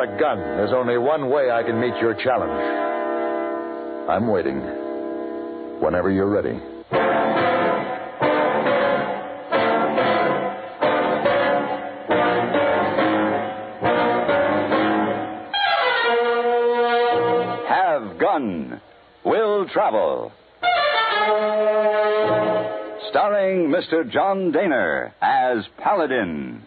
a gun, there's only one way I can meet your challenge. I'm waiting. Whenever you're ready. Have gun. Will travel. Starring Mr. John Dehner as Paladin.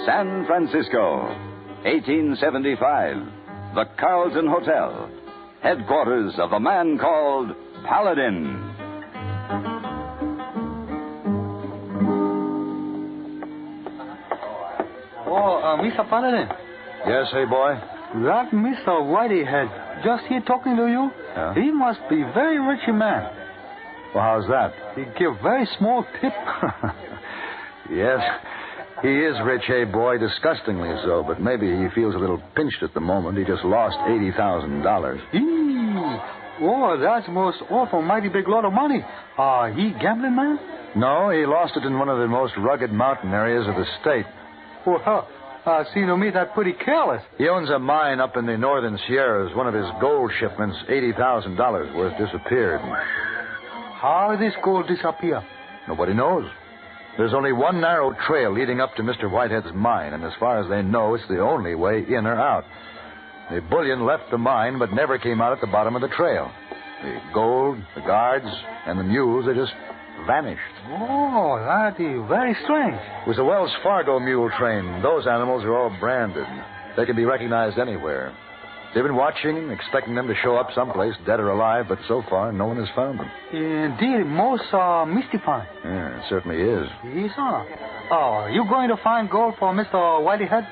San Francisco, 1875. The Carlton Hotel, headquarters of a man called Paladin. Mr. Paladin. Yes, hey, boy? That Mr. Whiteyhead just here talking to you, Yeah? he must be very rich man. Well, how's that? He give very small tip. Yes, he is rich, hey, boy, disgustingly so, but maybe he feels a little pinched at the moment. He just lost $80,000. Oh, that's most awful mighty big lot of money. He gambling man? No, he lost it in one of the most rugged mountain areas of the state. Well, seems to me that pretty careless. He owns a mine up in the northern Sierras. One of his gold shipments, $80,000 worth, disappeared. How this gold disappear? Nobody knows. There's only one narrow trail leading up to Mr. Whitehead's mine, and as far as they know, it's the only way in or out. The bullion left the mine, but never came out at the bottom of the trail. The gold, the guards, and the mules, they just vanished. Oh, that is very strange. It was a Wells Fargo mule train. Those animals are all branded. They can be recognized anywhere. They've been watching, expecting them to show up someplace, dead or alive, but so far, no one has found them. Indeed, most mystifying. Yeah, it certainly is. Yes, sir. Oh, you going to find gold for Mr. Whiteyhead?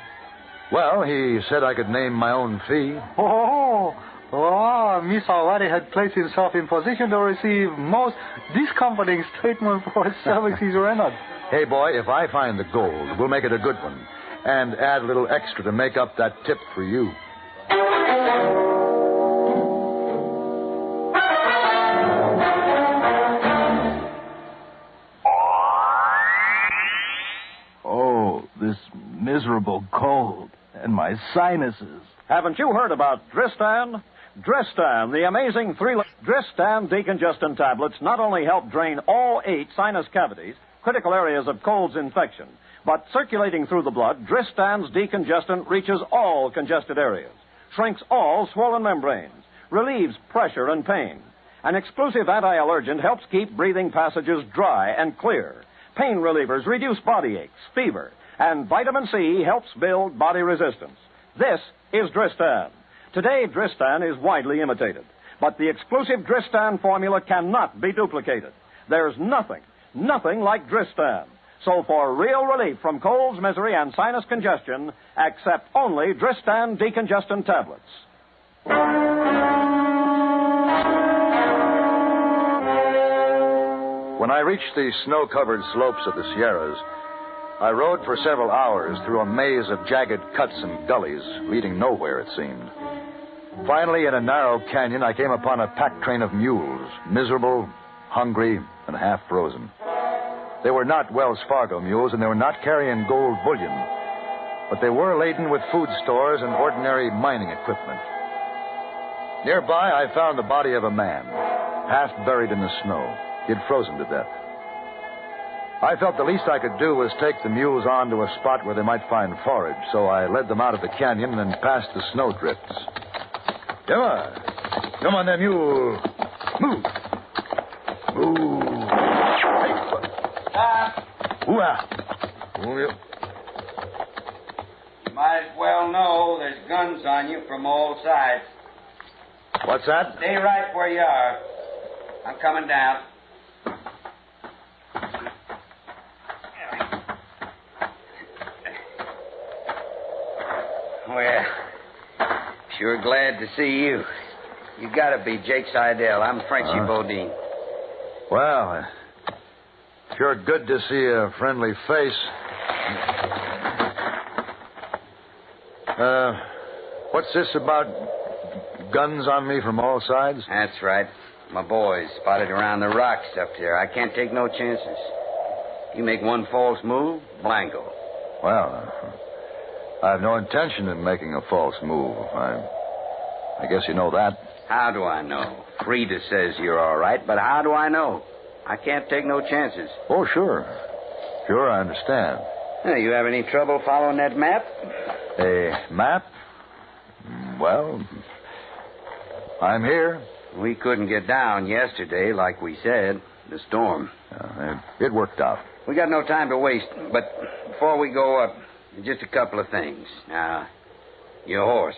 Well, he said I could name my own fee. Mr. Whiteyhead placed himself in position to receive most discomforting statement for his services rendered. Hey, boy, if I find the gold, we'll make it a good one. And add a little extra to make up that tip for you. Oh, this miserable cold and my sinuses. Haven't you heard about Dristan? Dristan, the amazing Dristan decongestant tablets not only help drain all 8 sinus cavities, critical areas of cold's infection, but circulating through the blood, Dristan's decongestant reaches all congested areas, shrinks all swollen membranes, relieves pressure and pain. An exclusive anti-allergen helps keep breathing passages dry and clear. Pain relievers reduce body aches, fever, and vitamin C helps build body resistance. This is Dristan. Today, Dristan is widely imitated, but the exclusive Dristan formula cannot be duplicated. There's nothing like Dristan. So for real relief from colds, misery, and sinus congestion, accept only Dristan decongestant tablets. When I reached the snow-covered slopes of the Sierras, I rode for several hours through a maze of jagged cuts and gullies, leading nowhere, it seemed. Finally, in a narrow canyon, I came upon a pack train of mules, miserable, hungry, and half-frozen. They were not Wells Fargo mules, and they were not carrying gold bullion, but they were laden with food stores and ordinary mining equipment. Nearby, I found the body of a man, half buried in the snow. He had frozen to death. I felt the least I could do was take the mules on to a spot where they might find forage, so I led them out of the canyon and past the snowdrifts. Come on. Come on, there, mule. Move. Move. Hey. You might as well know there's guns on you from all sides. What's that? Stay right where you are. I'm coming down. Well, sure glad to see you. You gotta be Jake Seidel. I'm Frenchy Bodine. Well, sure good to see a friendly face. What's this about guns on me from all sides? That's right. My boys spotted around the rocks up there. I can't take no chances. You make one false move, blanco. Well, I have no intention of making a false move. I guess you know that. How do I know? Frida says you're all right, but how do I know? I can't take no chances. Oh, sure. Sure, I understand. You have any trouble following that map? A map? Well, I'm here. We couldn't get down yesterday, like we said. The storm. It worked out. We got no time to waste, but before we go up, just a couple of things. Now, your horse.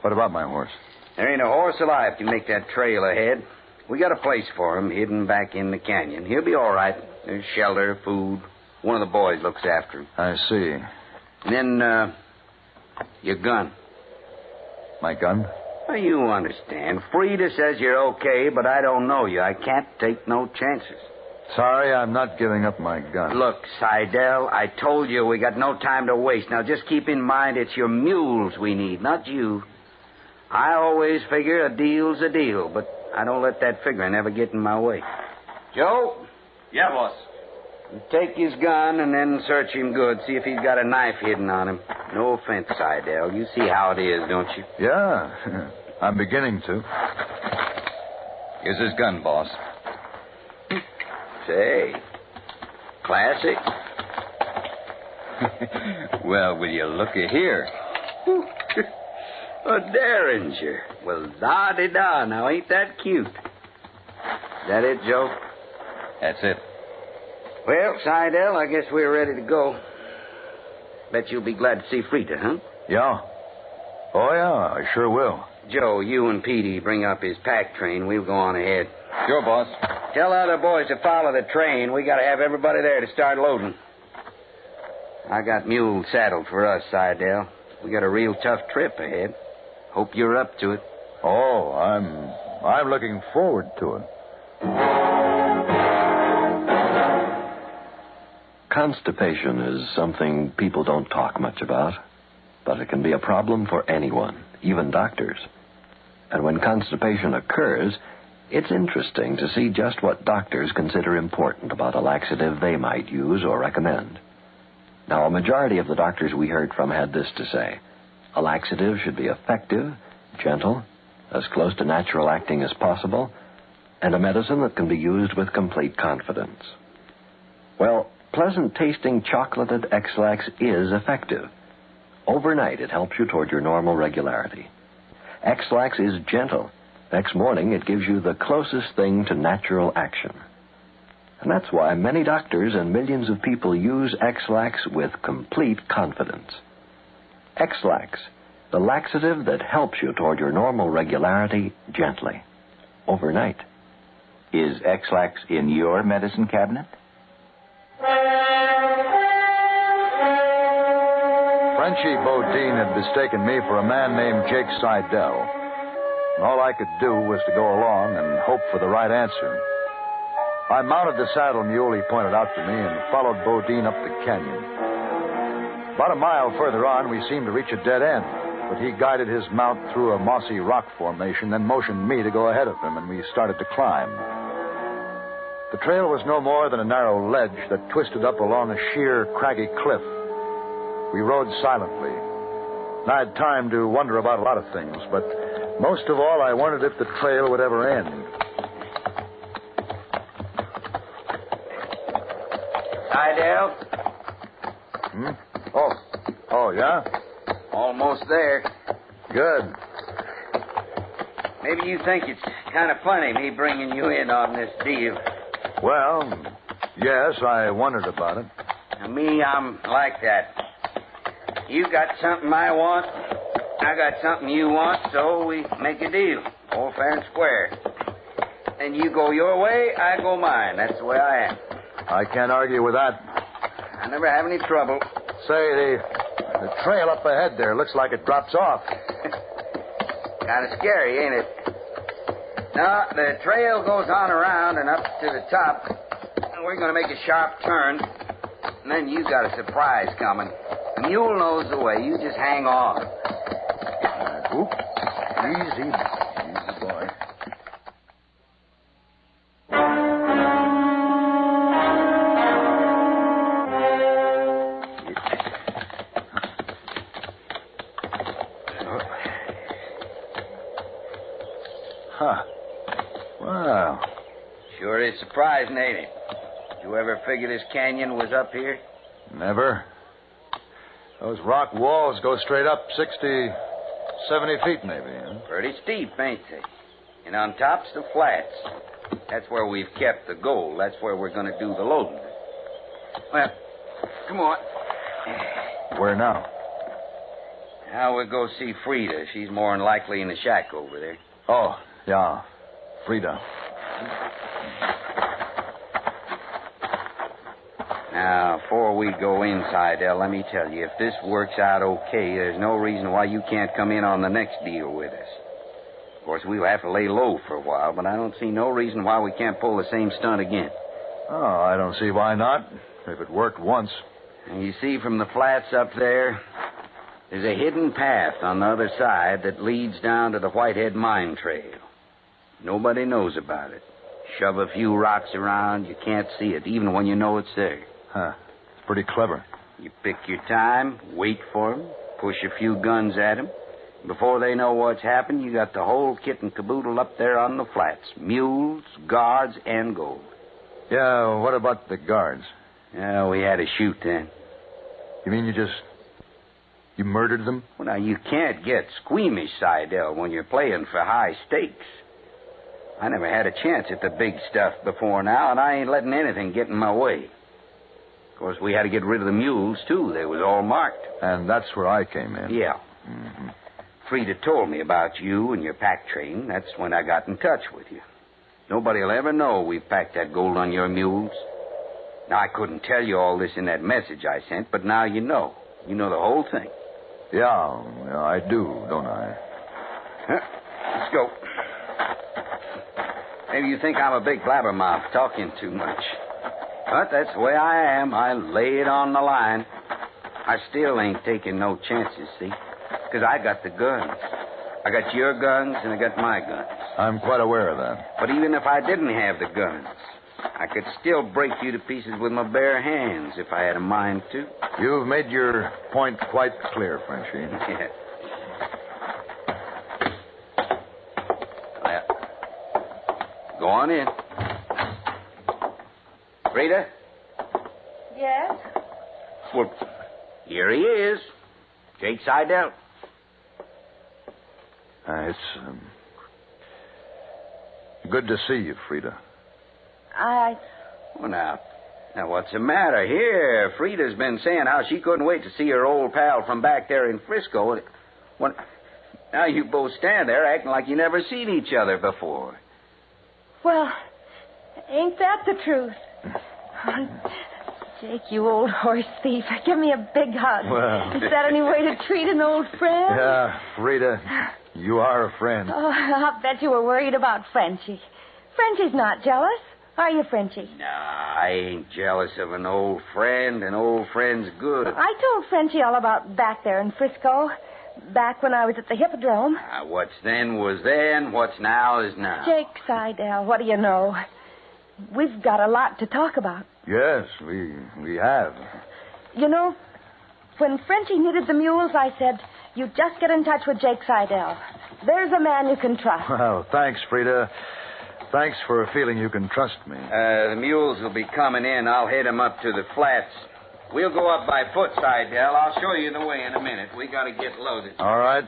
What about my horse? There ain't a horse alive can make that trail ahead. We got a place for him hidden back in the canyon. He'll be all right. There's shelter, food. One of the boys looks after him. I see. And then, your gun. My gun? Well, you understand. Frida says you're okay, but I don't know you. I can't take no chances. Sorry, I'm not giving up my gun. Look, Seidel, I told you we got no time to waste. Now, just keep in mind it's your mules we need, not you. I always figure a deal's a deal, but I don't let that figuring ever get in my way. Joe? Yeah, boss. Take his gun and then search him good. See if he's got a knife hidden on him. No offense, Seidel. You see how it is, don't you? Yeah, I'm beginning to. Here's his gun, boss. Say, classic. Well, will you looky here? A derringer. Well, da-de-da. Now, ain't that cute? Is that it, Joe? That's it. Well, Seidel, I guess we're ready to go. Bet you'll be glad to see Frida, huh? Yeah. Oh, yeah, I sure will. Joe, you and Petey bring up his pack train. We'll go on ahead. Sure, boss. Tell other boys to follow the train. We got to have everybody there to start loading. I got mules saddled for us, Seidel. We got a real tough trip ahead. Hope you're up to it. Oh, I'm looking forward to it. Constipation is something people don't talk much about, but it can be a problem for anyone, even doctors. And when constipation occurs, it's interesting to see just what doctors consider important about a laxative they might use or recommend. Now, a majority of the doctors we heard from had this to say: a laxative should be effective, gentle, as close to natural acting as possible, and a medicine that can be used with complete confidence. Well, pleasant-tasting chocolated X-Lax is effective. Overnight, it helps you toward your normal regularity. X-Lax is gentle. Next morning, it gives you the closest thing to natural action. And that's why many doctors and millions of people use X-Lax with complete confidence. X-Lax, the laxative that helps you toward your normal regularity gently, overnight. Is X-Lax in your medicine cabinet? Frenchie Bodine had mistaken me for a man named Jake Seidel. And all I could do was to go along and hope for the right answer. I mounted the saddle mule he pointed out to me and followed Bodine up the canyon. About a mile further on, we seemed to reach a dead end, but he guided his mount through a mossy rock formation, then motioned me to go ahead of him, and we started to climb. The trail was no more than a narrow ledge that twisted up along a sheer, craggy cliff. We rode silently. And I had time to wonder about a lot of things, but most of all, I wondered if the trail would ever end. Seidel? Oh, yeah? Almost there. Good. Maybe you think it's kind of funny, me bringing you in on this deal. Well, yes, I wondered about it. Now, me, I'm like that. You got something I want, I got something you want, so we make a deal. All fair and square. And you go your way, I go mine. That's the way I am. I can't argue with that. I never have any trouble. Say, the trail up ahead there looks like it drops off. Kind of scary, ain't it? No, the trail goes on around and up to the top. And we're going to make a sharp turn. And then you got a surprise coming. The mule knows the way. You just hang on. Easy, boy. Huh. Well, Sure is surprising, ain't it? Did you ever figure this canyon was up here? never. Those rock walls go straight up 60, 70 feet, maybe. Huh? Pretty steep, ain't they? And on top's the flats. That's where we've kept the gold. That's where we're going to do the loading. Well, come on. Where now? Now we'll go see Frida. She's more than likely in the shack over there. Oh, yeah. Frida. Now, before we go inside, El, let me tell you, if this works out okay, there's no reason why you can't come in on the next deal with us. Of course, we'll have to lay low for a while, but I don't see no reason why we can't pull the same stunt again. Oh, I don't see why not. If it worked once. And you see from the flats up there, there's a hidden path on the other side that leads down to the Whitehead Mine Trail. Nobody knows about it. Shove a few rocks around, you can't see it, even when you know it's there. Huh. It's pretty clever. You pick your time, wait for 'em, push a few guns at 'em. Before they know what's happened, you got the whole kit and caboodle up there on the flats. Mules, guards, and gold. Yeah, what about the guards? Yeah, we had to shoot then. You mean you murdered them? Well, now, you can't get squeamish, Seidel, when you're playing for high stakes. I never had a chance at the big stuff before now, and I ain't letting anything get in my way. Of course, we had to get rid of the mules, too. They was all marked. And that's where I came in. Yeah. Mm-hmm. Frida told me about you and your pack train. That's when I got in touch with you. Nobody'll ever know we've packed that gold on your mules. Now, I couldn't tell you all this in that message I sent, but now you know. You know the whole thing. Yeah, I do, don't I? Huh? Let's go. Maybe you think I'm a big blabbermouth talking too much. But that's the way I am. I lay it on the line. I still ain't taking no chances, see? Because I got the guns. I got your guns and I got my guns. I'm quite aware of that. But even if I didn't have the guns, I could still break you to pieces with my bare hands if I had a mind to. You've made your point quite clear, Frenchie. Yeah. Well, go on in. Frida? Yes? Well, here he is. Jake Seidel. It's good to see you, Frida. Well, now, what's the matter here? Frida's been saying how she couldn't wait to see her old pal from back there in Frisco. Well, now you both stand there acting like you never seen each other before. Well, ain't that the truth? Jake, you old horse thief, give me a big hug. Well. Is that any way to treat an old friend? Yeah, Frida, you are a friend. Oh, I'll bet you were worried about Frenchie. Frenchie's not jealous. Are you, Frenchie? Nah, I ain't jealous of an old friend. An old friend's good. I told Frenchie all about back there in Frisco, back when I was at the Hippodrome. What's then was then, what's now is now. Jake Seidel, what do you know? We've got a lot to talk about. Yes, we have. You know, when Frenchie needed the mules, I said, you just get in touch with Jake Seidel. There's a man you can trust. Well, thanks, Frida. Thanks for feeling you can trust me. The mules will be coming in. I'll head them up to the flats. We'll go up by foot, Seidel. I'll show you the way in a minute. We got to get loaded. All right.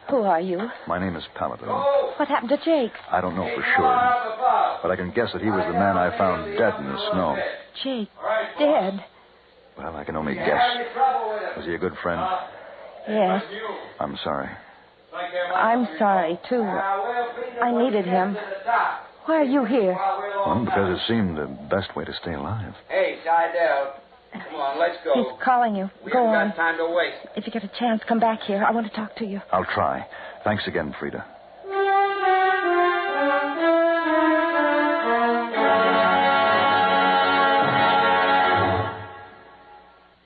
Who are you? My name is Paladin. What happened to Jake? I don't know for sure, but I can guess that he was the man I found dead in the snow. Jake, dead? Well, I can only guess. Was he a good friend? Yes. I'm sorry. I'm sorry, too. I needed him. Why are you here? Well, because it seemed the best way to stay alive. Hey, Seidel. Come on, let's go. He's calling you. We Go haven't on. got time to waste. If you get a chance, come back here. I want to talk to you. I'll try. Thanks again, Frida.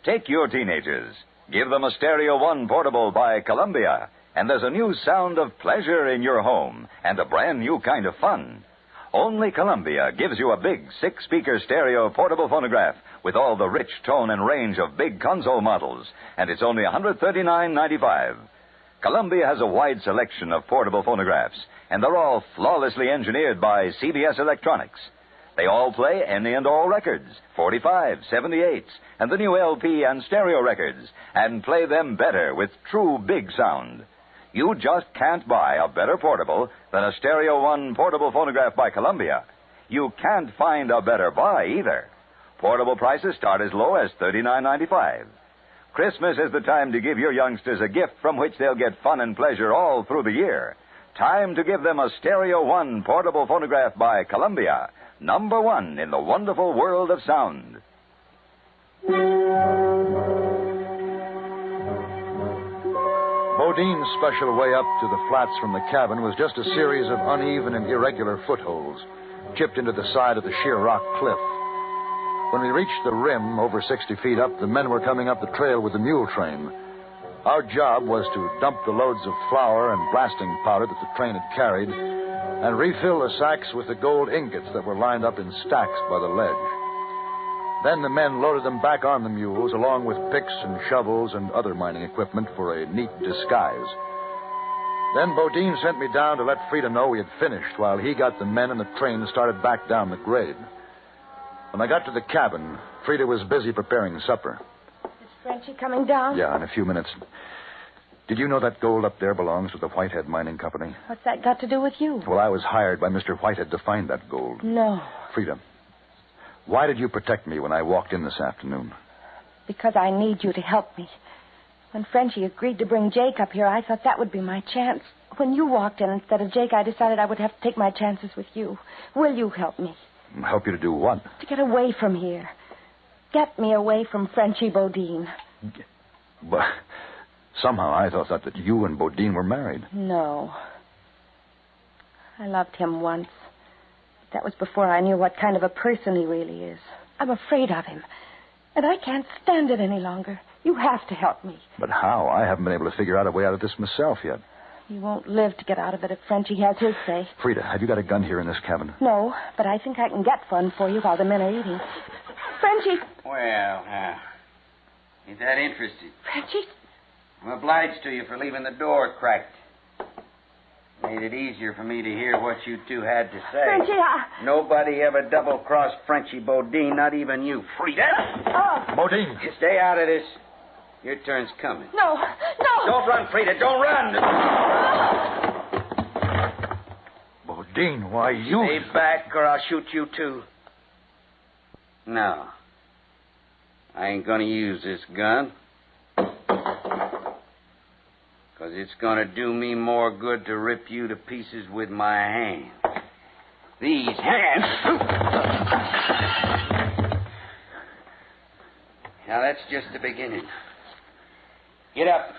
Take your teenagers. Give them a Stereo One portable by Columbia, and there's a new sound of pleasure in your home and a brand new kind of fun. Only Columbia gives you a big 6-speaker stereo portable phonograph with all the rich tone and range of big console models, and it's only $139.95. Columbia has a wide selection of portable phonographs, and they're all flawlessly engineered by CBS Electronics. They all play any and all records, 45s, 78s, and the new LP and stereo records, and play them better with true big sound. You just can't buy a better portable than a Stereo One portable phonograph by Columbia. You can't find a better buy either. Portable prices start as low as $39.95. Christmas is the time to give your youngsters a gift from which they'll get fun and pleasure all through the year. Time to give them a Stereo One portable phonograph by Columbia, number one in the wonderful world of sound. Bodine's special way up to the flats from the cabin was just a series of uneven and irregular footholds, chipped into the side of the sheer rock cliff. When we reached the rim, over 60 feet up, the men were coming up the trail with the mule train. Our job was to dump the loads of flour and blasting powder that the train had carried and refill the sacks with the gold ingots that were lined up in stacks by the ledge. Then the men loaded them back on the mules, along with picks and shovels and other mining equipment for a neat disguise. Then Bodine sent me down to let Frida know we had finished, while he got the men and the train started back down the grade. When I got to the cabin, Frida was busy preparing supper. Is Frenchie coming down? Yeah, in a few minutes. Did you know that gold up there belongs to the Whitehead Mining Company? What's that got to do with you? Well, I was hired by Mr. Whitehead to find that gold. No. Frida, why did you protect me when I walked in this afternoon? Because I need you to help me. When Frenchie agreed to bring Jake up here, I thought that would be my chance. When you walked in instead of Jake, I decided I would have to take my chances with you. Will you help me? Help you to do what? To get away from here. Get me away from Frenchie Bodine. But somehow I thought that you and Bodine were married. No. I loved him once. That was before I knew what kind of a person he really is. I'm afraid of him. And I can't stand it any longer. You have to help me. But how? I haven't been able to figure out a way out of this myself yet. You won't live to get out of it if Frenchie has his say. Frida, have you got a gun here in this cabin? No, but I think I can get one for you while the men are eating. Frenchie! Well, ain't that interesting? Frenchie? I'm obliged to you for leaving the door cracked. Made it easier for me to hear what you two had to say. Frenchie, Nobody ever double-crossed Frenchie Bodine, not even you, Frida. Oh. Bodine! You stay out of this. Your turn's coming. No, no! Don't run, Frida, don't run! Bodine, why you... Stay back or I'll shoot you too. No. I ain't gonna use this gun. Because it's going to do me more good to rip you to pieces with my hands. These hands. Now, that's just the beginning. Get up.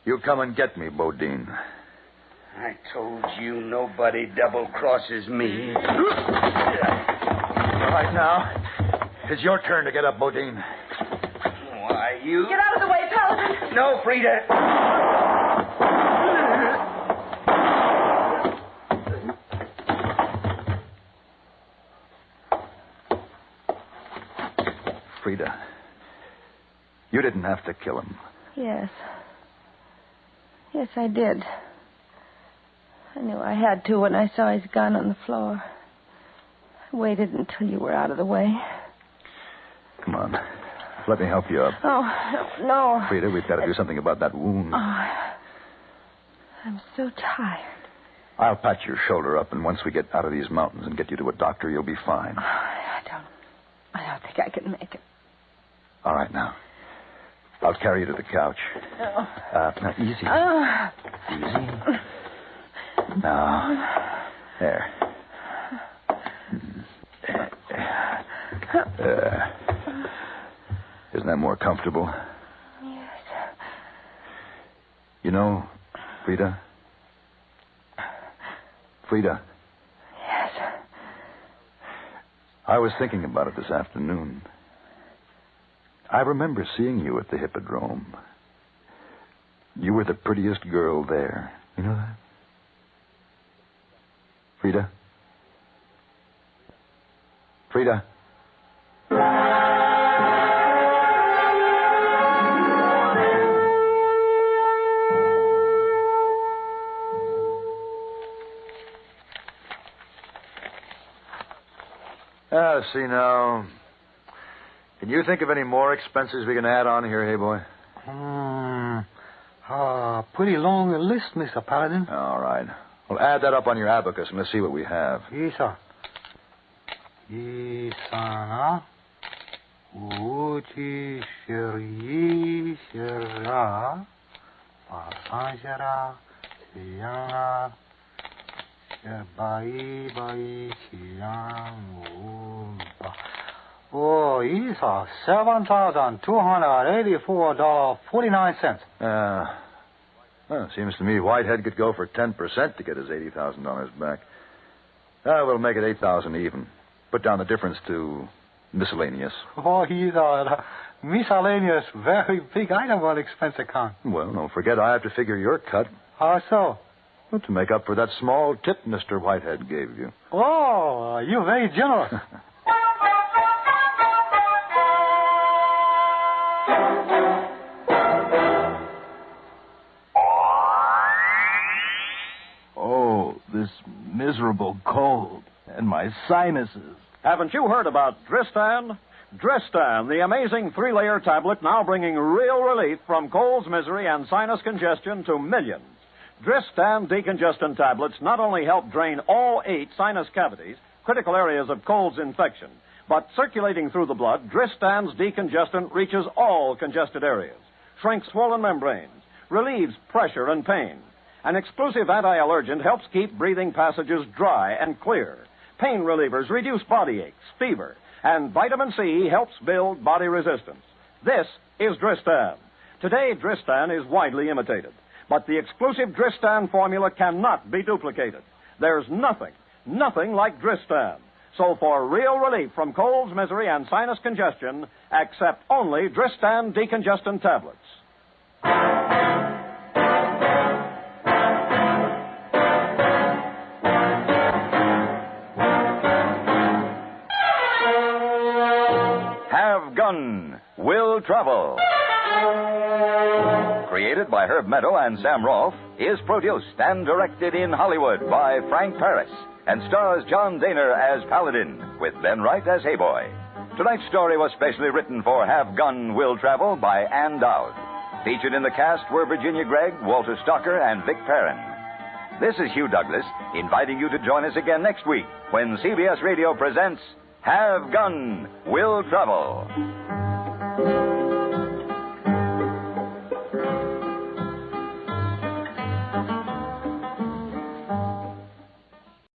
You come and get me, Bodine. I told you nobody double-crosses me. All right, now, it's your turn to get up, Bodine. Why, you... Get out of the way, Paladin! No, Frida. Frida, you didn't have to kill him. Yes. Yes, I did. I knew I had to when I saw his gun on the floor. I waited until you were out of the way. Come on. Let me help you up. Oh, no. Frida, we've got to do something about that wound. Oh, I'm so tired. I'll patch your shoulder up, and once we get out of these mountains and get you to a doctor, you'll be fine. Oh, I don't think I can make it. All right, now. I'll carry you to the couch. Oh. Now, easy. Easy. Now, there. Isn't that more comfortable? Yes. You know, Frida? Frida? Yes. I was thinking about it this afternoon. I remember seeing you at the Hippodrome. You were the prettiest girl there. You know that? Frida? Frida? See now. Can you think of any more expenses we can add on here, hey boy? Pretty long list, Mr. Paladin. All right. Well, add that up on your abacus and let's see what we have. Yes, sir. Isana. Uchi sheri shera. Pasangera. Siyanga. Bai bai siyang. Oh, yes, sir. $7,284.49. Well, it seems to me Whitehead could go for 10% to get his $80,000 back. We'll make it $8,000 even. Put down the difference to miscellaneous. Oh, yes, sir. Miscellaneous, very big item on expense account. Well, don't forget I have to figure your cut. How so? Well, to make up for that small tip Mr. Whitehead gave you. Oh, you're very generous. This miserable cold and my sinuses. Haven't you heard about Dristan? Dristan, the amazing 3-layer tablet now bringing real relief from colds, misery, and sinus congestion to millions. Dristan decongestant tablets not only help drain all 8 sinus cavities, critical areas of cold's infection, but circulating through the blood, Dristan's decongestant reaches all congested areas, shrinks swollen membranes, relieves pressure and pain. An exclusive anti-allergen helps keep breathing passages dry and clear. Pain relievers reduce body aches, fever, and vitamin C helps build body resistance. This is Dristan. Today, Dristan is widely imitated, but the exclusive Dristan formula cannot be duplicated. There's nothing like Dristan. So for real relief from colds, misery, and sinus congestion, accept only Dristan decongestant tablets. Will Travel. Created by Herb Meadow and Sam Rolfe, is produced and directed in Hollywood by Frank Paris and stars John Dehner as Paladin with Ben Wright as Hey Boy. Tonight's story was specially written for Have Gun, Will Travel by Ann Dowd. Featured in the cast were Virginia Gregg, Walter Stocker, and Vic Perrin. This is Hugh Douglas inviting you to join us again next week when CBS Radio presents Have Gun, Will Travel.